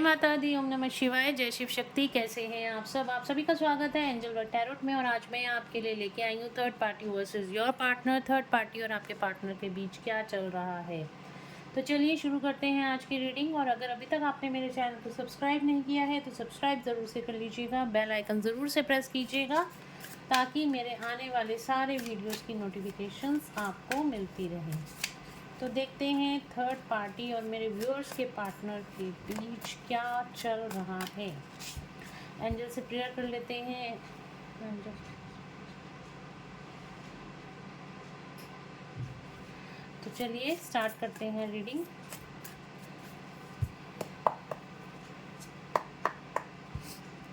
माता दी, ओम नमः शिवाय, जय शिव शक्ति। कैसे हैं आप सब? आप सभी का स्वागत है एंजल वर्ड टैरोट में। और आज मैं आपके लिए लेके आई हूँ third party versus your partner. Third party और आपके पार्टनर के बीच क्या चल रहा है। तो चलिए शुरू करते हैं आज की रीडिंग। और अगर अभी तक आपने मेरे चैनल को सब्सक्राइब नहीं किया है तो सब्सक्राइब ज़रूर से कर लीजिएगा, बेल आइकन ज़रूर से प्रेस कीजिएगा ताकि मेरे आने वाले सारे वीडियोज़ की नोटिफिकेशंस आपको मिलती रहें। तो देखते हैं थर्ड पार्टी और मेरे व्यूअर्स के पार्टनर के बीच क्या चल रहा है। एंजल से प्रेयर कर लेते हैं। एंजल, तो चलिए स्टार्ट करते हैं रीडिंग।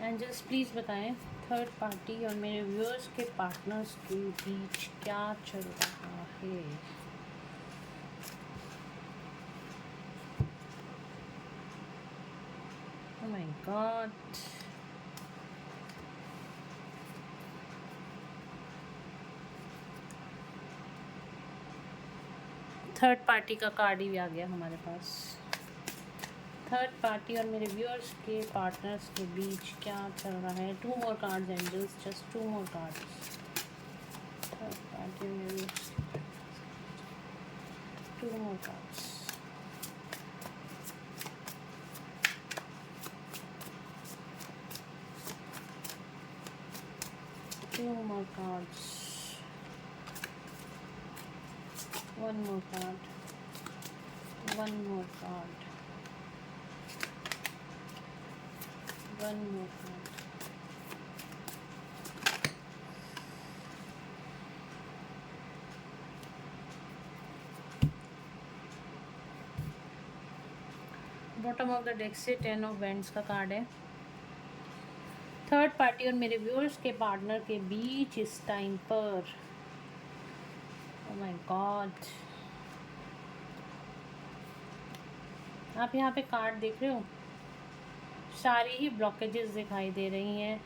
एंजल्स प्लीज़ बताएं थर्ड पार्टी और मेरे व्यूअर्स के पार्टनर्स के बीच क्या चल रहा है। Oh my God. Third party का कार्ड ही आ गया हमारे पास। थर्ड पार्टी और मेरे व्यूअर्स के पार्टनर्स के बीच क्या चल रहा है। 2 more cards angels, just 2 more cards। Third party और मेरे viewers, 2 more cards। Two more cards, 1 more card, 1 more card, 1 more card। Bottom of the deck से 10 ऑफ वेंड्स का कार्ड है। थर्ड पार्टी और मेरे व्यूअर्स के पार्टनर के बीच इस टाइम पर, ओह माय गॉड, आप यहाँ पे कार्ड देख रहे हो, सारी ही ब्लॉकेजेस दिखाई दे रही हैं।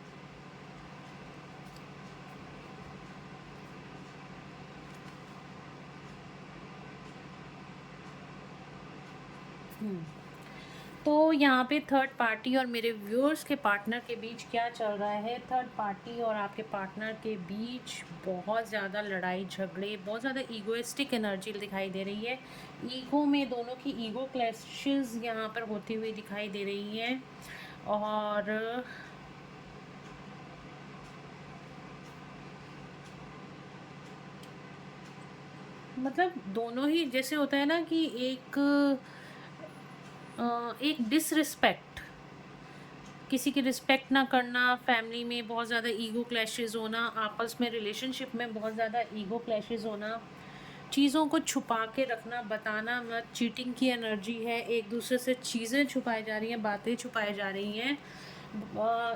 तो यहाँ पे थर्ड पार्टी और मेरे व्यूअर्स के पार्टनर के बीच क्या चल रहा है। थर्ड पार्टी और आपके पार्टनर के बीच बहुत ज़्यादा लड़ाई झगड़े, बहुत ज़्यादा ईगोइस्टिक एनर्जी दिखाई दे रही है। ईगो में दोनों की ईगो क्लैशेस यहाँ पर होती हुई दिखाई दे रही हैं। और मतलब दोनों ही, जैसे होता है ना कि एक डिसरिस्पेक्ट, किसी की रिस्पेक्ट ना करना, फैमिली में बहुत ज़्यादा ईगो क्लैशेस होना, आपस में रिलेशनशिप में बहुत ज़्यादा ईगो क्लैशेस होना, चीज़ों को छुपा के रखना, बताना मत, चीटिंग की एनर्जी है। एक दूसरे से चीज़ें छुपाई जा रही हैं, बातें छुपाई जा रही हैं।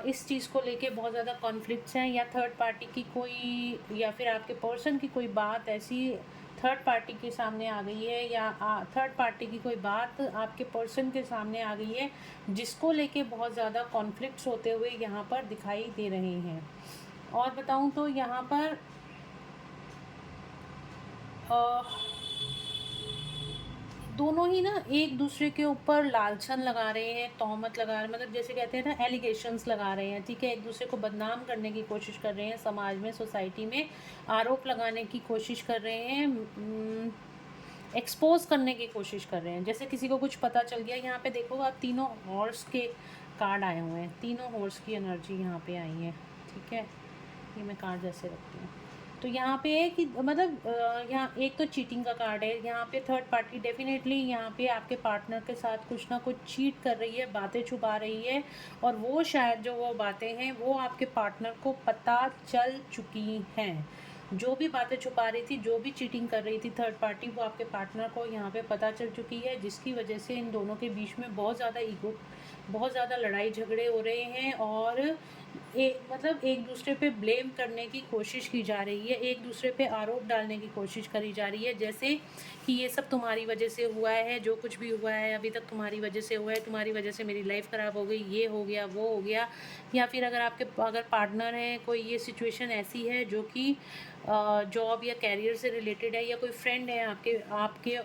इस चीज़ को लेके बहुत ज़्यादा कॉन्फ्लिक्ट्स हैं, या थर्ड पार्टी की कोई, या फिर आपके पर्सन की कोई बात ऐसी थर्ड पार्टी के सामने आ गई है, या थर्ड पार्टी की कोई बात आपके पर्सन के सामने आ गई है जिसको लेके बहुत ज़्यादा कॉन्फ्लिक्ट्स होते हुए यहाँ पर दिखाई दे रहे हैं। और बताऊँ तो यहाँ पर दोनों ही ना एक दूसरे के ऊपर लालछन लगा रहे हैं, तोहमत लगा रहे हैं, मतलब जैसे कहते हैं ना, एलिगेशंस लगा रहे हैं, ठीक है। एक दूसरे को बदनाम करने की कोशिश कर रहे हैं, समाज में, सोसाइटी में आरोप लगाने की कोशिश कर रहे हैं, एक्सपोज करने की कोशिश कर रहे हैं। जैसे किसी को कुछ पता चल गया। यहाँ पे देखो आप, तीनों हॉर्स के कार्ड आए हुए हैं, तीनों हॉर्स की एनर्जी यहाँ पे आई है, ठीक है। ये मैं कार्ड जैसे रखती हूँ। तो यहाँ पे है कि मतलब यहाँ एक तो चीटिंग का कार्ड है। यहाँ पे थर्ड पार्टी डेफिनेटली यहाँ पे आपके पार्टनर के साथ कुछ ना कुछ चीट कर रही है, बातें छुपा रही है। और वो शायद जो वो बातें हैं वो आपके पार्टनर को पता चल चुकी हैं। जो भी बातें छुपा रही थी, जो भी चीटिंग कर रही थी थर्ड पार्टी, वो आपके पार्टनर को यहाँ पे पता चल चुकी है, जिसकी वजह से इन दोनों के बीच में बहुत ज़्यादा लड़ाई झगड़े हो रहे हैं। और मतलब एक दूसरे पे ब्लेम करने की कोशिश की जा रही है, एक दूसरे पे आरोप डालने की कोशिश करी जा रही है, जैसे कि ये सब तुम्हारी वजह से हुआ है, जो कुछ भी हुआ है अभी तक तुम्हारी वजह से हुआ है, तुम्हारी वजह से मेरी लाइफ ख़राब हो गई, ये हो गया, वो हो गया। या फिर अगर पार्टनर है कोई, ये सिचुएशन ऐसी है जो कि जॉब या कैरियर से रिलेटेड है, या कोई फ्रेंड है आपके आपके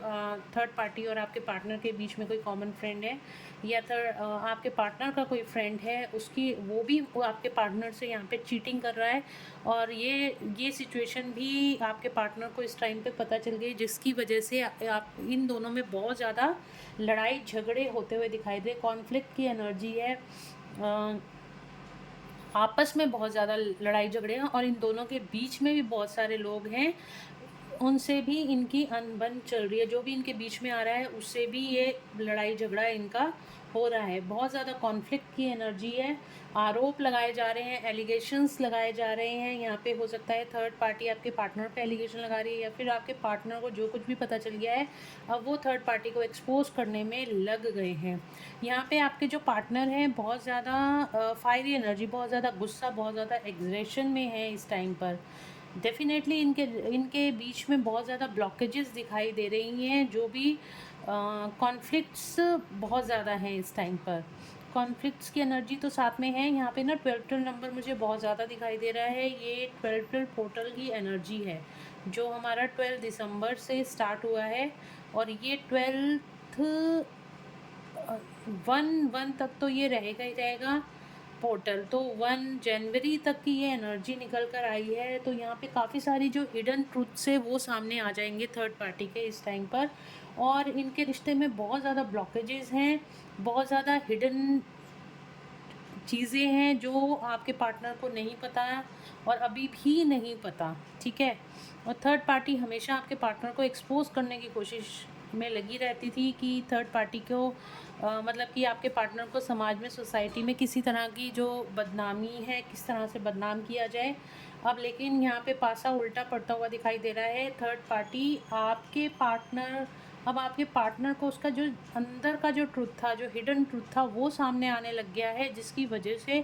थर्ड पार्टी और आपके पार्टनर के बीच में कोई कॉमन फ्रेंड है, या आपके पार्टनर का कोई फ्रेंड है, उसकी वो भी वो आपके पार्टनर से यहाँ पे चीटिंग कर रहा है, और ये सिचुएशन भी आपके पार्टनर को इस टाइम पे पता चल गई, जिसकी वजह से आप इन दोनों में बहुत ज़्यादा लड़ाई झगड़े होते हुए दिखाई दे, कॉन्फ्लिक्ट की एनर्जी है। आपस में बहुत ज़्यादा लड़ाई झगड़े हैं, और इन दोनों के बीच में भी बहुत सारे लोग हैं, उनसे भी इनकी अनबन चल रही है, जो भी इनके बीच में आ रहा है उससे भी ये लड़ाई झगड़ा इनका हो रहा है, बहुत ज़्यादा कॉन्फ्लिक्ट की एनर्जी है, आरोप लगाए जा रहे हैं, एलिगेशंस लगाए जा रहे हैं। यहाँ पे हो सकता है थर्ड पार्टी आपके पार्टनर पे एलिगेशन लगा रही है, या फिर आपके पार्टनर को जो कुछ भी पता चल गया है अब वो थर्ड पार्टी को एक्सपोज करने में लग गए हैं। यहाँ पे आपके जो पार्टनर हैं बहुत ज़्यादा फायरी एनर्जी, बहुत ज़्यादा गुस्सा, बहुत ज़्यादा एग्रेशन में है इस टाइम पर। डेफिनेटली इनके इनके बीच में बहुत ज़्यादा ब्लॉकेजेस दिखाई दे रही हैं, जो भी कॉन्फ्लिक्ट्स बहुत ज़्यादा हैं इस टाइम पर। कॉन्फ्लिक्ट्स की एनर्जी तो साथ में है। यहाँ पे ना 12 नंबर मुझे बहुत ज़्यादा दिखाई दे रहा है, ये 12 पोर्टल की एनर्जी है जो हमारा 12 दिसंबर से स्टार्ट हुआ है, और ये 12th 1 तक तो ये रहेगा ही रहेगा पोर्टल, तो 1 जनवरी तक की ये एनर्जी निकल कर आई है। तो यहाँ पे काफ़ी सारी जो हिडन ट्रूथ्स है वो सामने आ जाएंगे थर्ड पार्टी के इस टाइम पर, और इनके रिश्ते में बहुत ज़्यादा ब्लॉकेजेस हैं, बहुत ज़्यादा हिडन चीज़ें हैं जो आपके पार्टनर को नहीं पता है और अभी भी नहीं पता, ठीक है। और थर्ड पार्टी हमेशा आपके पार्टनर को एक्सपोज करने की कोशिश में लगी रहती थी कि थर्ड पार्टी को मतलब कि आपके पार्टनर को समाज में, सोसाइटी में किसी तरह की जो बदनामी है किस तरह से बदनाम किया जाए। अब लेकिन यहाँ पे पासा उल्टा पड़ता हुआ दिखाई दे रहा है। थर्ड पार्टी आपके पार्टनर, अब आपके पार्टनर को उसका जो अंदर का जो ट्रुथ था, जो हिडन ट्रुथ था, वो सामने आने लग गया है, जिसकी वजह से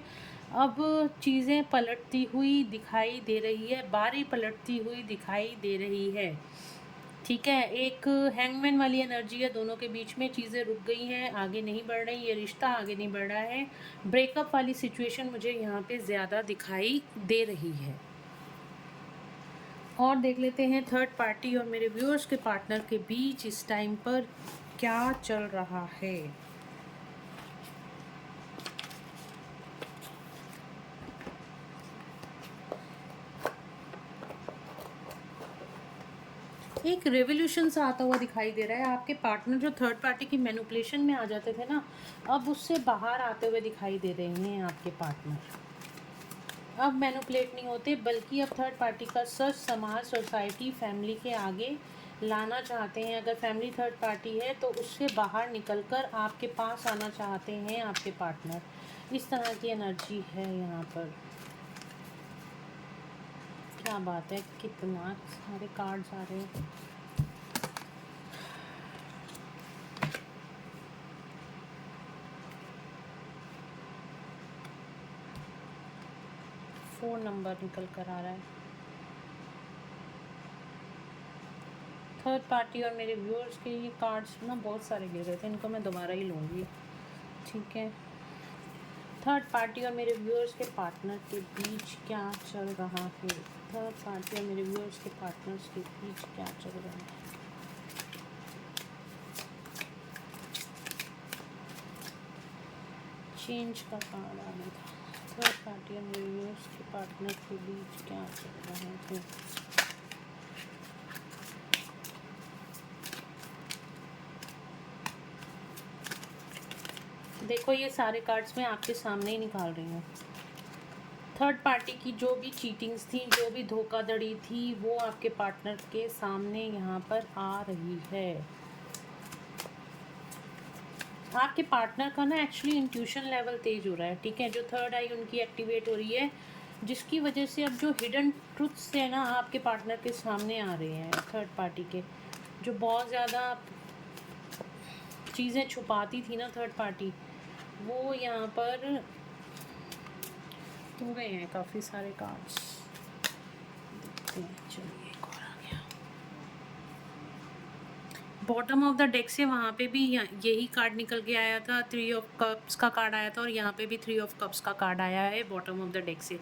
अब चीज़ें पलटती हुई दिखाई दे रही है, बारी पलटती हुई दिखाई दे रही है, ठीक है। एक हैंगमैन वाली एनर्जी है दोनों के बीच में, चीज़ें रुक गई हैं, आगे नहीं बढ़ रही, ये रिश्ता आगे नहीं बढ़ रहा है। ब्रेकअप वाली सिचुएशन मुझे यहाँ पे ज़्यादा दिखाई दे रही है। और देख लेते हैं थर्ड पार्टी और मेरे व्यूअर्स के पार्टनर के बीच इस टाइम पर क्या चल रहा है। एक रेवोल्यूशन सा आता हुआ दिखाई दे रहा है। आपके पार्टनर जो थर्ड पार्टी की मैनिपुलेशन में आ जाते थे ना, अब उससे बाहर आते हुए दिखाई दे रहे हैं आपके पार्टनर। अब मैनिपुलेट नहीं होते, बल्कि अब थर्ड पार्टी का सच समाज, सोसाइटी, फैमिली के आगे लाना चाहते हैं। अगर फैमिली थर्ड पार्टी है तो उससे बाहर निकलकर आपके पास आना चाहते हैं आपके पार्टनर। इस तरह की एनर्जी है यहाँ पर। क्या बात है, कितना सारे कार्ड्स आ रहे हैं। फोन नंबर निकल कर आ रहा है। थर्ड पार्टी और मेरे व्यूअर्स के ये कार्ड्स ना बहुत सारे गिर रहे थे, इनको मैं दोबारा ही लूँगी, ठीक है। थर्ड पार्टी और मेरे व्यूअर्स के पार्टनर के बीच क्या चल रहा है। थर्ड पार्टी और मेरे व्यूअर्स के पार्टनर्स के बीच क्या चल रहा है। चेंज का कार्ड आ गया था। थर्ड पार्टी और मेरे व्यूअर्स के पार्टनर के बीच क्या चल रहा है। देखो ये सारे कार्ड्स मैं आपके सामने ही निकाल रही हूँ। थर्ड पार्टी की जो भी चीटिंग्स थी, जो भी धोखाधड़ी थी, वो आपके पार्टनर के सामने यहाँ पर आ रही है। आपके पार्टनर का ना एक्चुअली इंट्यूशन लेवल तेज हो रहा है, ठीक है। जो थर्ड आई उनकी एक्टिवेट हो रही है, जिसकी वजह से अब जो हिडन ट्रुथ्स है ना आपके पार्टनर के सामने आ रहे हैं। थर्ड पार्टी के जो बहुत ज़्यादा चीज़ें छुपाती थी ना थर्ड पार्टी, वो यहाँ पर हो गए हैं काफ़ी सारे कार्ड्स। देखते हैं, चलिए एक और आ गया। बॉटम ऑफ द डेक से वहाँ पे भी यही कार्ड निकल के आया था, 3 ऑफ कप्स का कार्ड आया था, और यहाँ पे भी 3 ऑफ कप्स का कार्ड आया है बॉटम ऑफ द डेक से।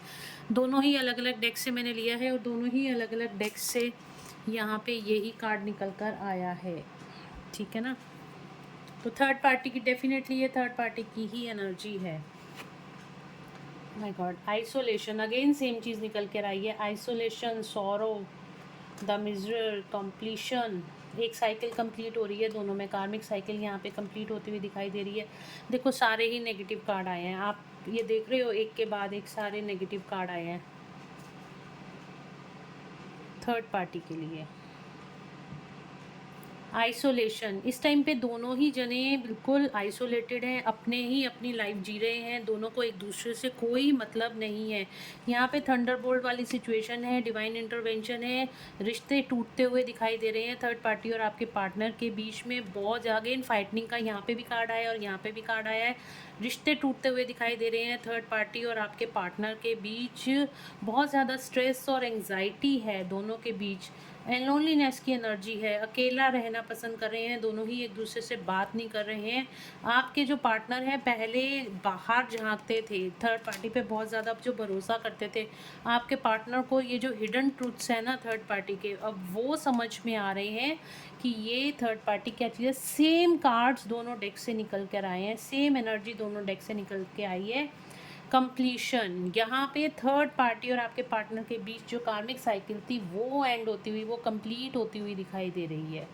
दोनों ही अलग अलग डेक से मैंने लिया है, और दोनों ही अलग अलग डेक से यहाँ पे यही कार्ड निकल कर आया है, ठीक है ना। तो थर्ड पार्टी की डेफिनेटली ये थर्ड पार्टी की ही एनर्जी है। My god, isolation, again same चीज़ निकल कर आई है। आइसोलेशन, सॉरो, द मिजरर, कंप्लीशन। एक साइकिल कंप्लीट हो रही है दोनों में, कार्मिक साइकिल यहाँ पे कंप्लीट होती हुई दिखाई दे रही है। देखो सारे ही नेगेटिव कार्ड आए हैं, आप ये देख रहे हो एक के बाद एक सारे नेगेटिव कार्ड आए हैं थर्ड पार्टी के लिए। आइसोलेशन, इस टाइम पे दोनों ही जने बिल्कुल आइसोलेटेड हैं, अपने ही अपनी लाइफ जी रहे हैं, दोनों को एक दूसरे से कोई मतलब नहीं है। यहाँ पे थंडरबोल्ट वाली सिचुएशन है, डिवाइन इंटरवेंशन है, रिश्ते टूटते हुए दिखाई दे रहे हैं थर्ड पार्टी और आपके पार्टनर के बीच में। बहुत अगेन फाइटिंग का यहाँ पे भी कार्ड आया है और यहाँ पे भी कार्ड आया है। रिश्ते टूटते हुए दिखाई दे रहे हैं थर्ड पार्टी और आपके पार्टनर के बीच। बहुत ज़्यादा स्ट्रेस और एंग्जाइटी है दोनों के बीच, एंड लोनलीनेस की एनर्जी है, अकेला रहना पसंद कर रहे हैं, दोनों ही एक दूसरे से बात नहीं कर रहे हैं। आपके जो पार्टनर हैं पहले बाहर झांकते थे, थर्ड पार्टी पे बहुत ज़्यादा जो भरोसा करते थे, आपके पार्टनर को ये जो हिडन ट्रूथ्स है ना थर्ड पार्टी के, अब वो समझ में आ रहे हैं कि ये थर्ड पार्टी क्या चीज़ है। सेम कार्ड्स दोनों डेक से निकल कर आए हैं, सेम एनर्जी दोनों डेक से निकल के आई है। कंप्लीशन, यहाँ पे थर्ड पार्टी और आपके पार्टनर के बीच जो कार्मिक साइकिल थी वो एंड होती हुई, वो कंप्लीट होती हुई दिखाई दे रही है।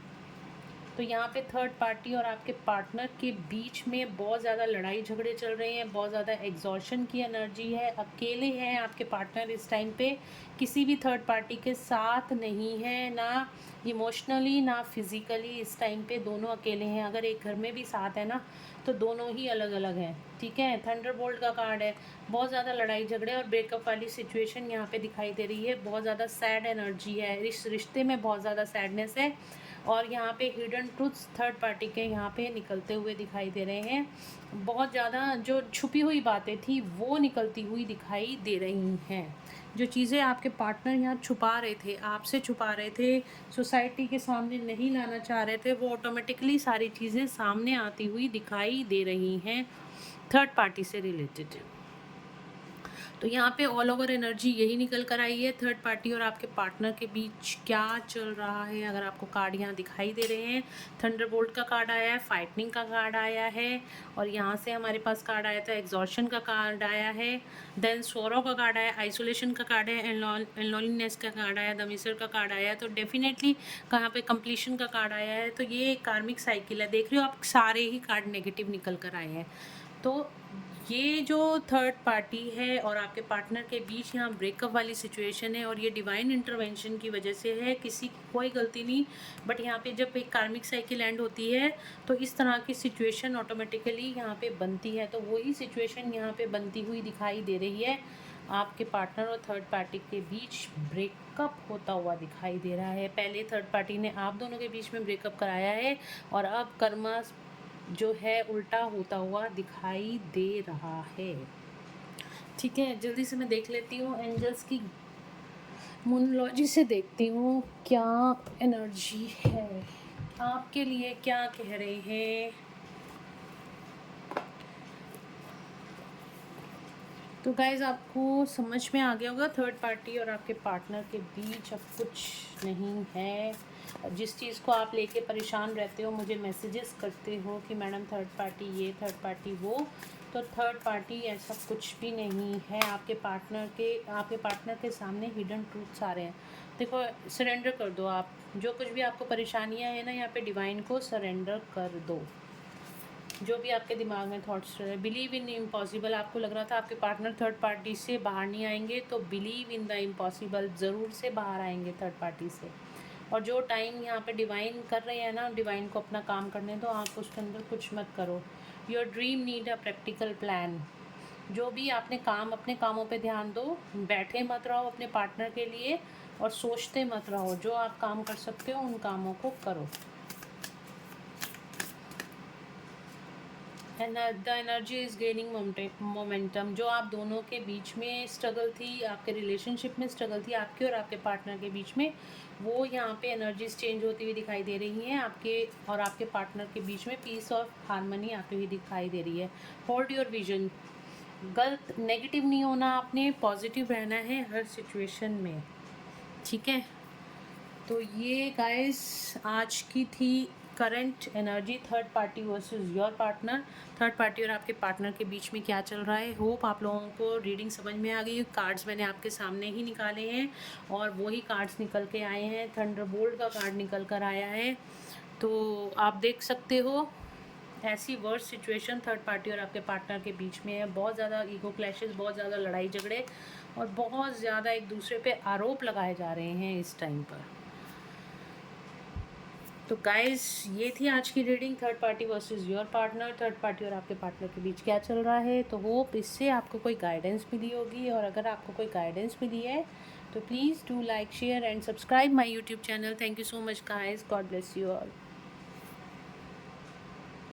तो यहाँ पे थर्ड पार्टी और आपके पार्टनर के बीच में बहुत ज़्यादा लड़ाई झगड़े चल रहे हैं, बहुत ज़्यादा एग्जॉशन की एनर्जी है, अकेले हैं आपके पार्टनर इस टाइम पे, किसी भी थर्ड पार्टी के साथ नहीं है, ना इमोशनली ना फिज़िकली। इस टाइम पे दोनों अकेले हैं, अगर एक घर में भी साथ है ना तो दोनों ही अलग अलग हैं, ठीक है। थंडरबोल्ट का कार्ड है, बहुत ज़्यादा लड़ाई झगड़े और ब्रेकअप वाली सिचुएशन यहाँ पे दिखाई दे रही है, बहुत ज़्यादा सैड एनर्जी है, इस रिश्ते में बहुत ज़्यादा सैडनेस है, और यहाँ पे हिडन ट्रूथ्स थर्ड पार्टी के यहाँ पे निकलते हुए दिखाई दे रहे हैं। बहुत ज़्यादा जो छुपी हुई बातें थी वो निकलती हुई दिखाई दे रही हैं। जो चीज़ें आपके पार्टनर यहाँ छुपा रहे थे, आपसे छुपा रहे थे, सोसाइटी के सामने नहीं लाना चाह रहे थे, वो ऑटोमेटिकली सारी चीज़ें सामने आती हुई दिखाई दे रही हैं थर्ड पार्टी से रिलेटेड। तो यहाँ पे ऑल ओवर एनर्जी यही निकल कर आई है, थर्ड पार्टी और आपके पार्टनर के बीच क्या चल रहा है। अगर आपको कार्ड यहाँ दिखाई दे रहे हैं, थंडरबोल्ट का कार्ड आया है, फाइटनिंग का कार्ड आया है, और यहाँ से हमारे पास कार्ड आया था एग्जॉर्शन का कार्ड आया है, देन सोरो का कार्ड आया, आइसोलेशन का कार्ड है, एंड लोनलीनेस का कार्ड आया, द मिसर का कार्ड आया है। तो डेफिनेटली कहाँ पे कंप्लीशन का कार्ड आया है। तो ये एक कार्मिक साइकिल है, देख रहे हो आप सारे ही कार्ड नेगेटिव निकल कर आए हैं। तो ये जो थर्ड पार्टी है और आपके पार्टनर के बीच यहाँ ब्रेकअप वाली सिचुएशन है, और ये डिवाइन इंटरवेंशन की वजह से है, किसी की कोई गलती नहीं, बट यहाँ पे जब एक कार्मिक साइकिल एंड होती है तो इस तरह की सिचुएशन ऑटोमेटिकली यहाँ पे बनती है। तो वही सिचुएशन यहाँ पे बनती हुई दिखाई दे रही है, आपके पार्टनर और थर्ड पार्टी के बीच ब्रेकअप होता हुआ दिखाई दे रहा है। पहले थर्ड पार्टी ने आप दोनों के बीच में ब्रेकअप कराया है, और अब कर्मा जो है उल्टा होता हुआ दिखाई दे रहा है, ठीक है। जल्दी से मैं देख लेती हूँ एंजल्स की मोनोलॉजी से, देखती हूँ क्या एनर्जी है, आपके लिए क्या कह रहे हैं। तो गाइज आपको समझ में आ गया होगा, थर्ड पार्टी और आपके पार्टनर के बीच अब कुछ नहीं है। जिस चीज़ को आप लेके परेशान रहते हो, मुझे मैसेजेस करते हो कि मैडम थर्ड पार्टी ये, थर्ड पार्टी वो, तो थर्ड पार्टी ऐसा कुछ भी नहीं है। आपके पार्टनर के सामने हिडन ट्रूथ्स आ रहे हैं। देखो, सरेंडर कर दो आप, जो कुछ भी आपको परेशानियां हैं ना, यहाँ पे डिवाइन को सरेंडर कर दो। जो भी आपके दिमाग में थॉट्स रहे, बिलीव इन इम्पॉसिबल। आपको लग रहा था आपके पार्टनर थर्ड पार्टी से बाहर नहीं आएंगे, तो बिलीव इन द इम्पॉसिबल, ज़रूर से बाहर आएंगे थर्ड पार्टी से। और जो टाइम यहाँ पे डिवाइन कर रहे हैं ना, डिवाइन को अपना काम करने दो, आप उसके अंदर कुछ मत करो। Your dream need a practical plan. जो भी आपने काम, अपने कामों पे ध्यान दो, बैठे मत रहो अपने पार्टनर के लिए, और सोचते मत रहो। जो आप काम कर सकते हो उन कामों को करो। The energy is gaining momentum. जो आप दोनों के बीच में स्ट्रगल थी, आपके रिलेशनशिप में स्ट्रगल थी आपके और आपके पार्टनर के बीच में, वो यहाँ पे एनर्जीज चेंज होती हुई दिखाई दे रही हैं। आपके और आपके पार्टनर के बीच में पीस और हारमनी आती हुई दिखाई दे रही है। Hold your vision. गलत नेगेटिव नहीं होना, आपने पॉजिटिव रहना है हर सिचुएशन में, ठीक है। तो ये गाइस आज की थी current energy, third party versus your partner. Third party और आपके पार्टनर के बीच में क्या चल रहा है। होप आप लोगों को रीडिंग समझ में आ गई। कार्ड्स मैंने आपके सामने ही निकाले हैं और वही कार्ड्स निकल के आए हैं। थंडरबोल्ट का कार्ड निकल कर आया है, तो आप देख सकते हो ऐसी वर्स्ट सिचुएशन थर्ड पार्टी और आपके पार्टनर के बीच में है। बहुत ज़्यादा ईगो क्लैशेस, बहुत ज़्यादा लड़ाई झगड़े और बहुत ज़्यादा एक दूसरे पे आरोप लगाए जा रहे हैं इस टाइम पर। तो गाइस ये थी आज की reading, third party versus your partner. Third party और आपके पार्टनर के बीच क्या चल रहा है। तो होप इससे आपको कोई गाइडेंस मिली होगी, और अगर आपको कोई गाइडेंस मिली है तो please do like, share and subscribe my YouTube channel. Thank you so much guys, God bless you all.